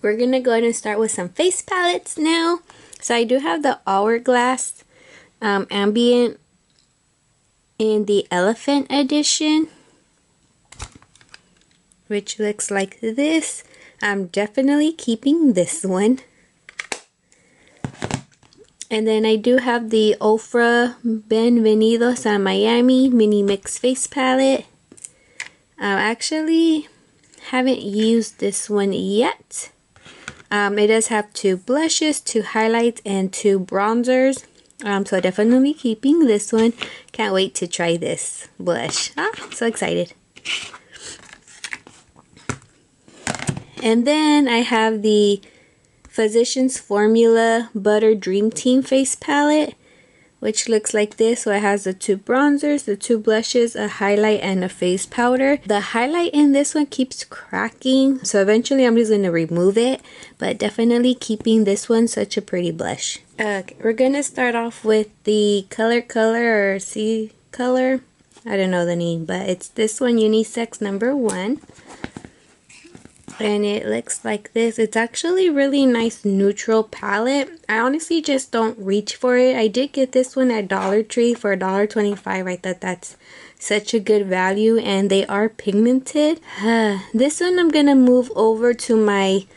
we're gonna go ahead and start with some face palettes now. So I do have the Hourglass Ambient in the Elephant Edition, which looks like this. I'm definitely keeping this one. And then I do have the Ofra Bienvenidos a Miami Mini Mix Face Palette. I actually haven't used this one yet. It does have 2 blushes, 2 highlights, and 2 bronzers. So definitely keeping this one. Can't wait to try this blush. So excited. And then I have the Physicians Formula Butter Dream Team Face Palette, which looks like this. So it has the 2 bronzers, the 2 blushes, a highlight, and a face powder. The highlight in this one keeps cracking, so eventually I'm just going to remove it, but definitely keeping this one. Such a pretty blush. Okay, we're going to start off with the Color or C Color. I don't know the name, but it's this one, Unisex number 1. And it looks like this. It's actually really nice neutral palette. I honestly just don't reach for it. I did get this one at Dollar Tree for $1.25. I thought that's such a good value, and they are pigmented. This one I'm gonna move over to my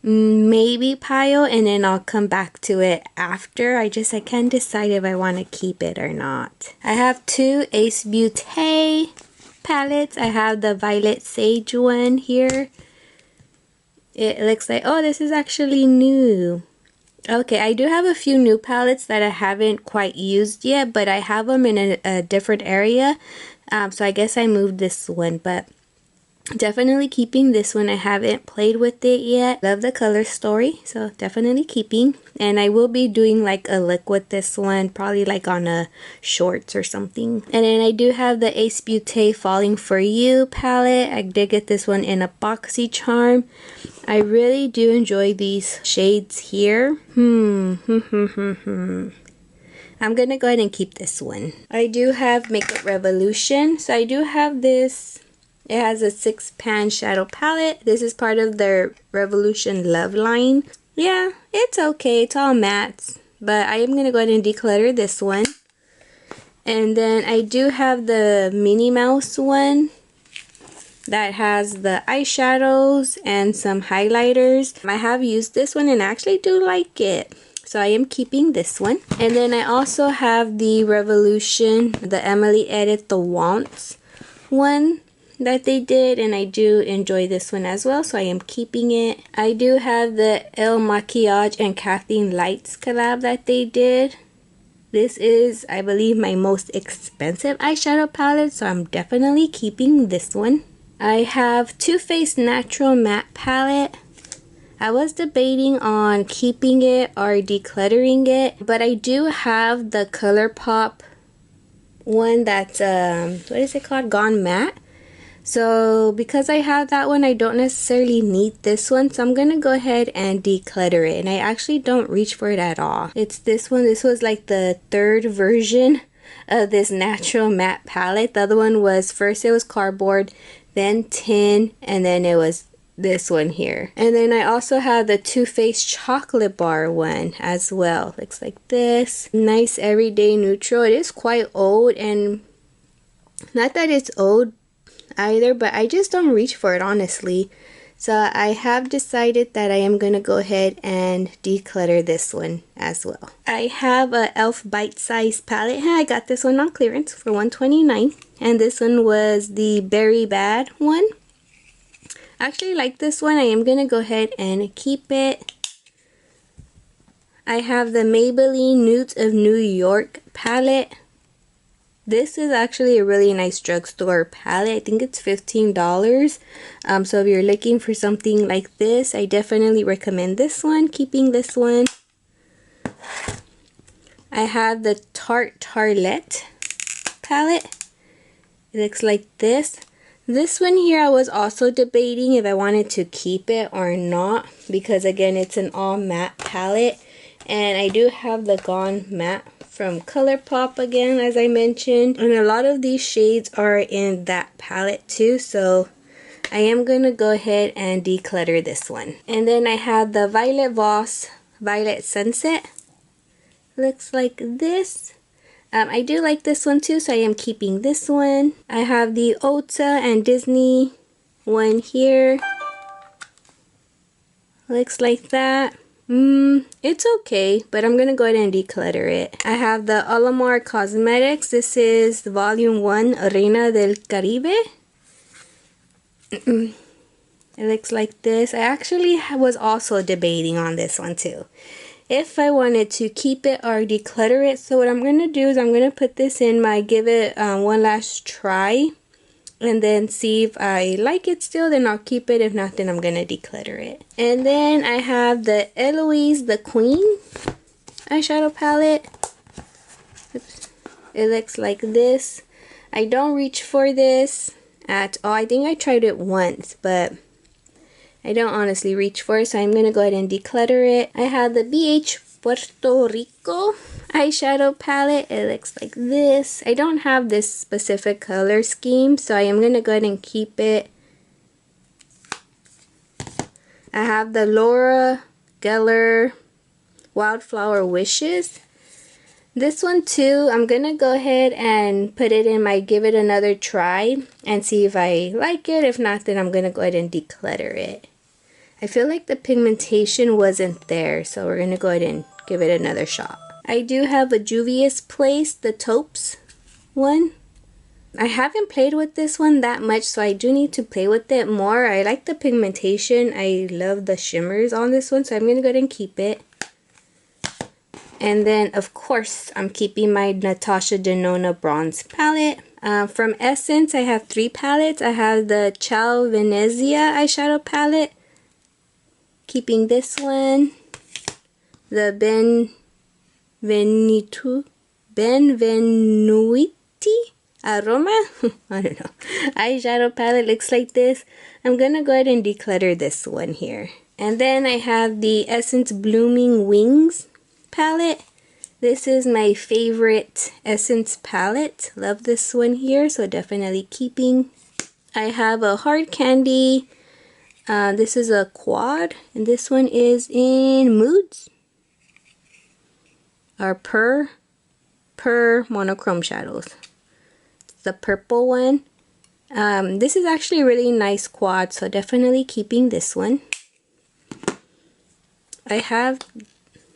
maybe pile, and then I'll come back to it after. I can't decide if I want to keep it or not. I have 2 Ace Beauté palettes. I have the Violet Sage one here. It looks like, oh, this is actually new. Okay, I do have a few new palettes that I haven't quite used yet, but I have them in a different area. So I guess I moved this one, but definitely keeping this one. I haven't played with it yet. Love the color story, so definitely keeping. And I will be doing like a look with this one, probably like on a shorts or something. And then I do have the Ace Beauté Falling For You palette. I did get this one in a boxy charm. I really do enjoy these shades here. I'm gonna go ahead and keep this one. I do have Makeup Revolution. So I do have this. It has a 6-pan shadow palette. This is part of their Revolution Love line. Yeah, it's okay. It's all mattes. But I am going to go ahead and declutter this one. And then I do have the Minnie Mouse one that has the eyeshadows and some highlighters. I have used this one and I actually do like it. So I am keeping this one. And then I also have the Revolution, the Emily Edit the Wants one that they did, and I do enjoy this one as well, so I am keeping it. I do have the El Maquillage and Kathleen Lights collab that they did. This is, I believe, my most expensive eyeshadow palette, so I'm definitely keeping this one. I have Too Faced Natural Matte Palette. I was debating on keeping it or decluttering it, but I do have the ColourPop one that's, what is it called? Gone Matte. So because I have that one, I don't necessarily need this one. So I'm going to go ahead and declutter it. And I actually don't reach for it at all. It's this one. This was like the 3rd version of this natural matte palette. The other one was, first it was cardboard, then tin, and then it was this one here. And then I also have the Too Faced Chocolate Bar one as well. Looks like this. Nice everyday neutral. It is quite old, and not that it's old either, but I just don't reach for it, honestly. So I have decided that I am going to go ahead and declutter this one as well. I have a e.l.f. Bite Size palette. I got this one on clearance for $1.29, and this one was the Berry Bad one. I actually like this one. I am going to go ahead and keep it. I have the Maybelline Nudes of New York palette. This is actually a really nice drugstore palette. I think it's $15. So if you're looking for something like this, I definitely recommend this one. Keeping this one. I have the Tarte Tartelette palette. It looks like this. This one here, I was also debating if I wanted to keep it or not, because again, it's an all matte palette. And I do have the Gone Matte from ColourPop again, as I mentioned. And a lot of these shades are in that palette too, so I am going to go ahead and declutter this one. And then I have the Violet Voss Violet Sunset. Looks like this. I do like this one too, so I am keeping this one. I have the ULTA and Disney one here. Looks like that. It's okay, but I'm gonna go ahead and declutter it. I have the Alamar Cosmetics. This is Volume 1, Reina del Caribe. It looks like this. I actually was also debating on this one too, if I wanted to keep it or declutter it. So what I'm going to do is I'm going to put this in my give it one last try, and then see if I like it still, then I'll keep it. If not, then I'm going to declutter it. And then I have the Eloise the Queen eyeshadow palette. Oops. It looks like this. I don't reach for this at all. I think I tried it once, but I don't honestly reach for it, so I'm going to go ahead and declutter it. I have the BH Puerto Rico eyeshadow palette. It looks like this. I don't have this specific color scheme, so I am going to go ahead and keep it. I have the Laura Geller Wildflower Wishes. This one too, I'm going to go ahead and put it in my give it another try and see if I like it. If not, then I'm going to go ahead and declutter it. I feel like the pigmentation wasn't there, so we're going to go ahead and give it another shot. I do have a Juvia's Place, the Taupes one. I haven't played with this one that much, so I do need to play with it more. I like the pigmentation. I love the shimmers on this one, so I'm going to go ahead and keep it. And then, of course, I'm keeping my Natasha Denona Bronze palette. From Essence, I have 3 palettes. I have the Ciao Venezia eyeshadow palette. Keeping this one. The Benvenuti Aroma, I don't know, eyeshadow palette. Looks like this. I'm gonna go ahead and declutter this one here. And then I have the Essence Blooming Wings palette. This is my favorite Essence palette. Love this one here, so definitely keeping. I have a Hard Candy. This is a quad, and this one is in Moods or Per Monochrome Shadows. It's the purple one. This is actually a really nice quad, so definitely keeping this one. I have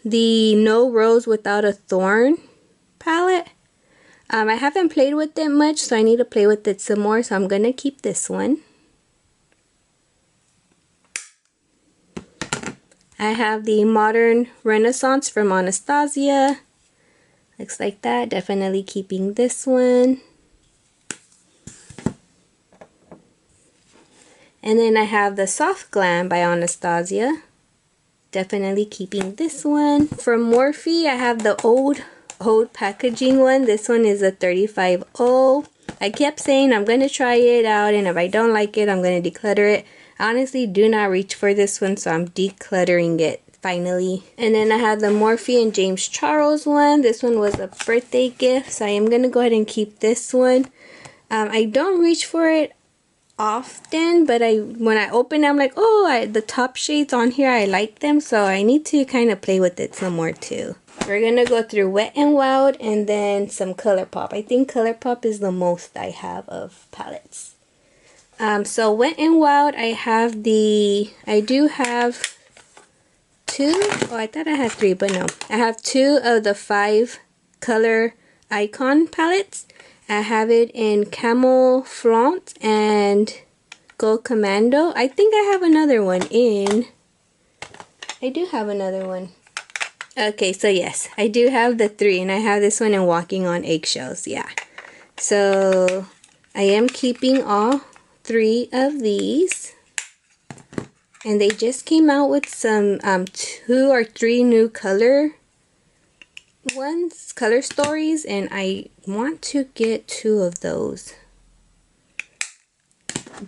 the No Rose Without a Thorn palette. I haven't played with it much, so I need to play with it some more, so I'm gonna keep this one. I have the Modern Renaissance from Anastasia. Looks like that. Definitely keeping this one. And then I have the Soft Glam by Anastasia. Definitely keeping this one. From Morphe, I have the old packaging one. This one is a 35O. I kept saying I'm going to try it out, and if I don't like it, I'm going to declutter it. I honestly do not reach for this one, so I'm decluttering it finally. And then I have the Morphe and James Charles one. This one was a birthday gift, so I am going to go ahead and keep this one. I don't reach for it often, but when I open it, I'm like, oh, the top shades on here, I like them, so I need to kind of play with it some more too. We're going to go through Wet n Wild and then some ColourPop. I think ColourPop is the most I have of palettes. So Wet n Wild, I do have 2. Oh, I thought I had 3, but no. I have 2 of the 5 color icon palettes. I have it in Camel Flaunt and Gold Commando. I think I have another one in. I do have another one. Okay, so yes, I do have the 3, and I have this one in Walking on Eggshells. Yeah. So I am keeping all 3 of these. And they just came out with some 2 or 3 new color stories, and I want to get 2 of those.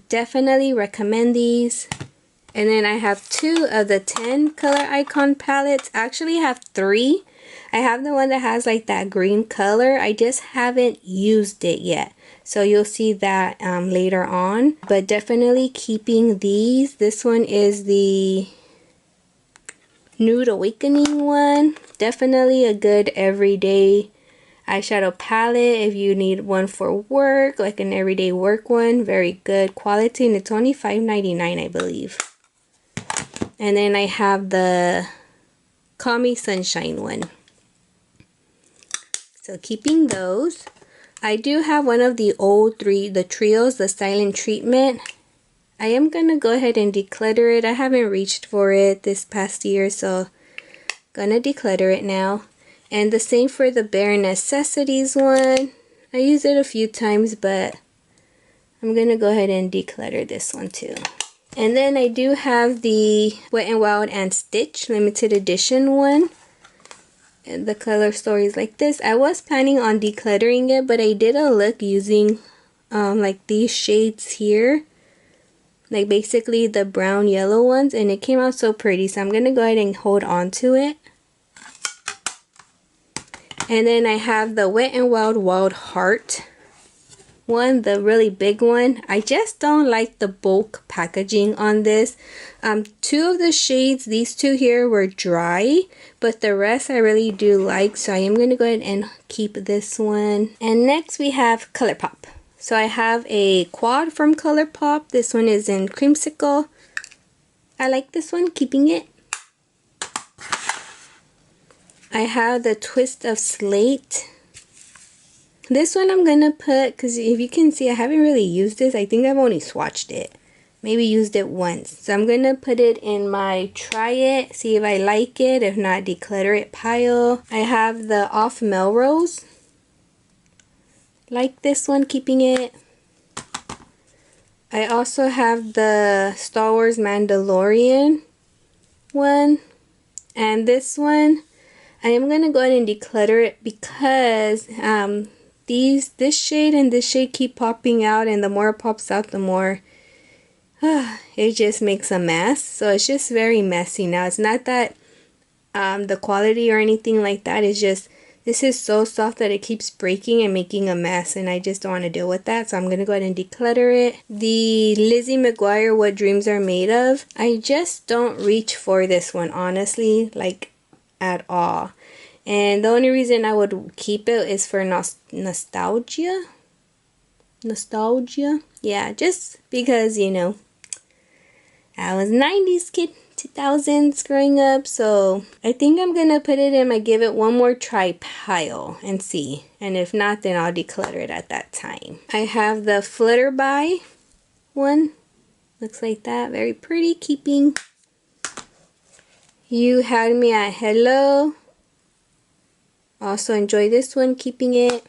Definitely recommend these. And then I have 2 of the 10 color icon palettes. I actually have 3. I have the one that has like that green color. I just haven't used it yet. So you'll see that later on. But definitely keeping these. This one is the Nude Awakening one. Definitely a good everyday eyeshadow palette if you need one for work, like an everyday work one. Very good quality, and it's only $5.99, I believe. And then I have the Call Me Sunshine one. So keeping those. I do have one of the old the trios, the Silent Treatment. I am going to go ahead and declutter it. I haven't reached for it this past year, so gonna declutter it now. And the same for the Bare Necessities one. I used it a few times, but I'm gonna go ahead and declutter this one too. And then I do have the Wet n Wild and Stitch limited edition one. And the color story is like this. I was planning on decluttering it, but I did a look using like these shades here. Like basically the brown yellow ones, and it came out so pretty, so I'm gonna go ahead and hold on to it. And then I have the Wet n Wild Wild Heart one, the really big one. I just don't like the bulk packaging on this. 2 of the shades, these 2 here, were dry, but the rest I really do like, so I am gonna go ahead and keep this one. And next we have ColourPop. So I have a quad from ColourPop. This one is in Creamsicle. I like this one, keeping it. I have the Twist of Slate. This one I'm gonna put, because if you can see, I haven't really used this. I think I've only swatched it. Maybe used it once. So I'm gonna put it in my try it, see if I like it. If not, declutter it pile. I have the Off Melrose. Like this one, keeping it. I also have the Star Wars Mandalorian one. And this one, I am going to go ahead and declutter it because this shade and this shade keep popping out, and the more it pops out, the more it just makes a mess. So it's just very messy now. It's not that the quality or anything like that. It's just this is so soft that it keeps breaking and making a mess, and I just don't want to deal with that. So I'm going to go ahead and declutter it. The Lizzie McGuire What Dreams Are Made Of. I just don't reach for this one, honestly, like at all. And the only reason I would keep it is for nostalgia. Yeah, just because, you know, I was 90s kid, 2000s growing up, so I think I'm gonna put it in my give it one more try pile and see. And if not, then I'll declutter it at that time. I have the Flutterby one. Looks like that. Very pretty. Keeping. You Had Me at Hello. Also enjoy this one. Keeping it.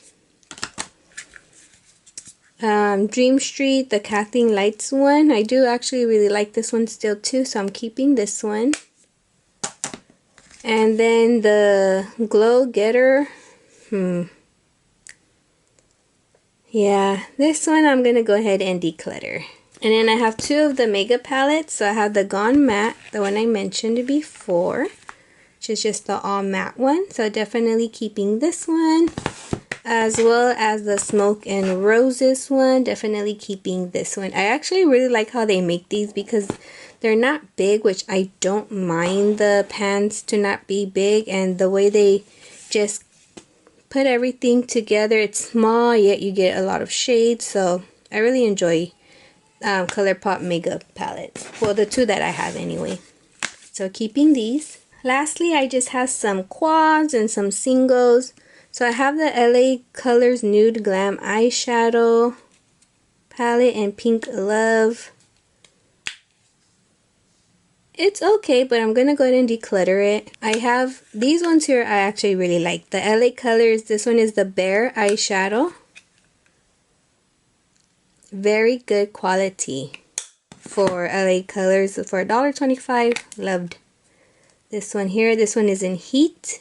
Dream Street, the Kathleen Lights one. I do actually really like this one still too, so I'm keeping this one. And then the Glow Getter. Yeah, this one I'm going to go ahead and declutter. And then I have 2 of the makeup palettes. So I have the Gone Matte, the one I mentioned before, which is just the all matte one. So definitely keeping this one. As well as the Smoke and Roses one. Definitely keeping this one. I actually really like how they make these because they're not big, which I don't mind the pans to not be big. And the way they just put everything together, it's small, yet you get a lot of shades. So I really enjoy ColourPop makeup palettes. Well, the 2 that I have anyway. So keeping these. Lastly, I just have some quads and some singles. So I have the LA Colors Nude Glam Eyeshadow palette in Pink Love. It's okay, but I'm going to go ahead and declutter it. I have these ones here I actually really like. The LA Colors, this one is the Bare Eyeshadow. Very good quality for LA Colors for $1.25. Loved this one here. This one is in Heat.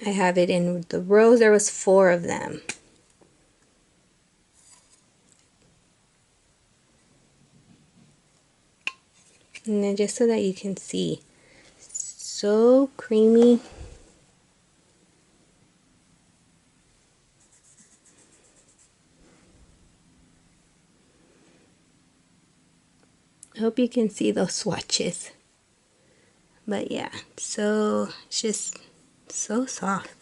I have it in the rose. There was 4 of them. And then just so that you can see. So creamy. I hope you can see those swatches. But yeah, so it's just so soft.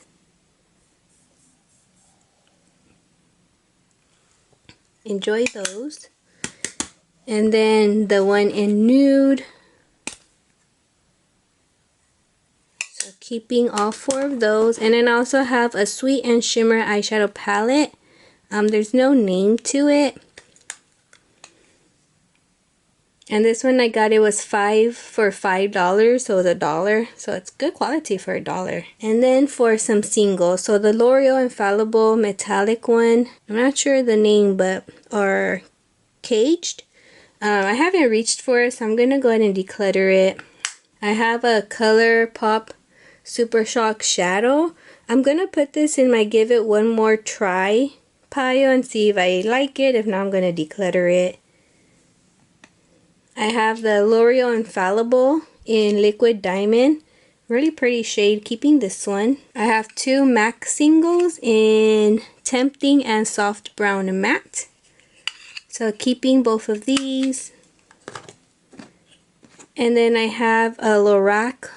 Enjoy those. And then the one in nude. So keeping all 4 of those. And then I also have a Sweet and Shimmer eyeshadow palette. There's no name to it. And this one I got, it was $5 for $5, so it was $1. So it's good quality for $1. And then for some singles, so the L'Oreal Infallible metallic one, I'm not sure the name, but, or Caged. I haven't reached for it, so I'm going to go ahead and declutter it. I have a ColourPop Super Shock Shadow. I'm going to put this in my Give It One More Try pile and see if I like it. If not, I'm going to declutter it. I have the L'Oreal Infallible in Liquid Diamond. Really pretty shade, keeping this one. I have 2 MAC singles in Tempting and Soft Brown Matte. So keeping both of these. And then I have a Lorac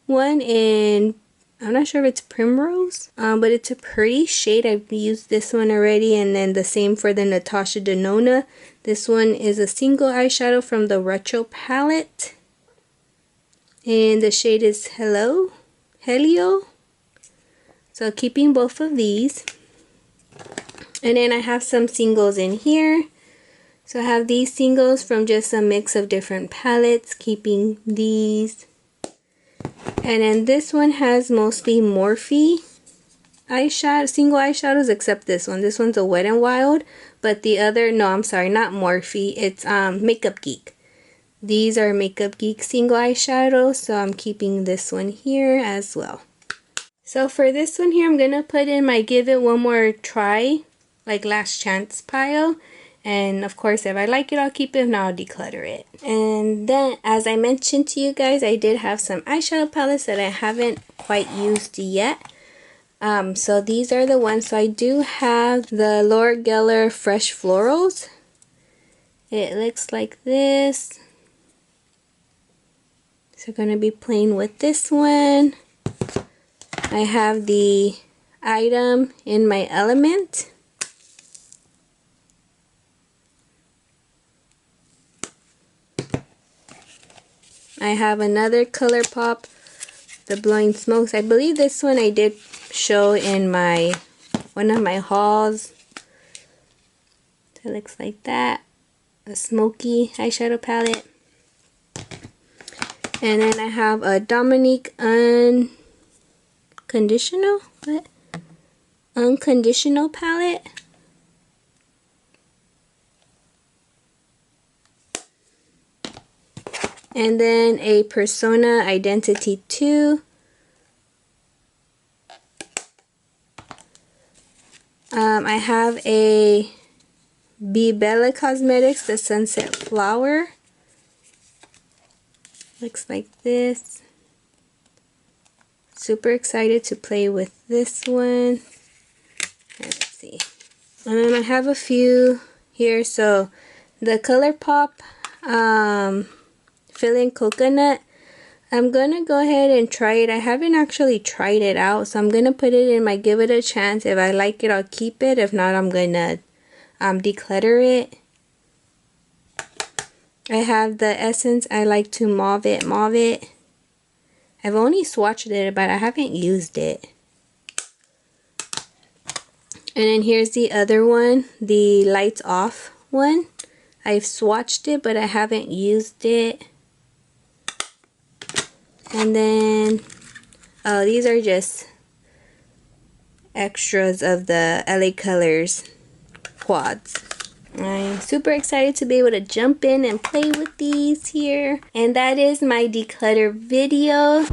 one in, I'm not sure if it's Primrose, but it's a pretty shade. I've used this one already, and then the same for the Natasha Denona. This one is a single eyeshadow from the Retro palette. And the shade is Helio. So keeping both of these. And then I have some singles in here. So I have these singles from just a mix of different palettes, keeping these. And then this one has mostly Morphe eyeshadow, single eyeshadows, except this one. This one's a Wet n Wild, but the other, no, I'm sorry, not Morphe. It's Makeup Geek. These are Makeup Geek single eyeshadows, so I'm keeping this one here as well. So for this one here, I'm gonna put in my Give It One More Try, like last chance pile. And of course, if I like it, I'll keep it. If not, I'll declutter it. And then, as I mentioned to you guys, I did have some eyeshadow palettes that I haven't quite used yet. So these are the ones. So I do have the Laura Geller Fresh Florals. It looks like this. So I'm going to be playing with this one. I have the Item in My Element. I have another ColourPop, the Blowing Smokes. I believe this one I did show in one of my hauls. So it looks like that. A smoky eyeshadow palette. And then I have a Dominique Unconditional palette. And then a Persona Identity 2. I have a Be Bella Cosmetics, the Sunset Flower. Looks like this. Super excited to play with this one. Let's see. And then I have a few here. So the ColourPop Fill-In Coconut. I'm gonna go ahead and try it. I haven't actually tried it out, so I'm gonna put it in my Give It a Chance. If I like it, I'll keep it. If not, I'm gonna declutter it. I have the Essence I Like to Mauve It. I've only swatched it, but I haven't used it. And then here's the other one, the Lights Off one. I've swatched it, but I haven't used it. And then, oh, these are just extras of the LA Colors quads. I'm super excited to be able to jump in and play with these here. And that is my declutter video.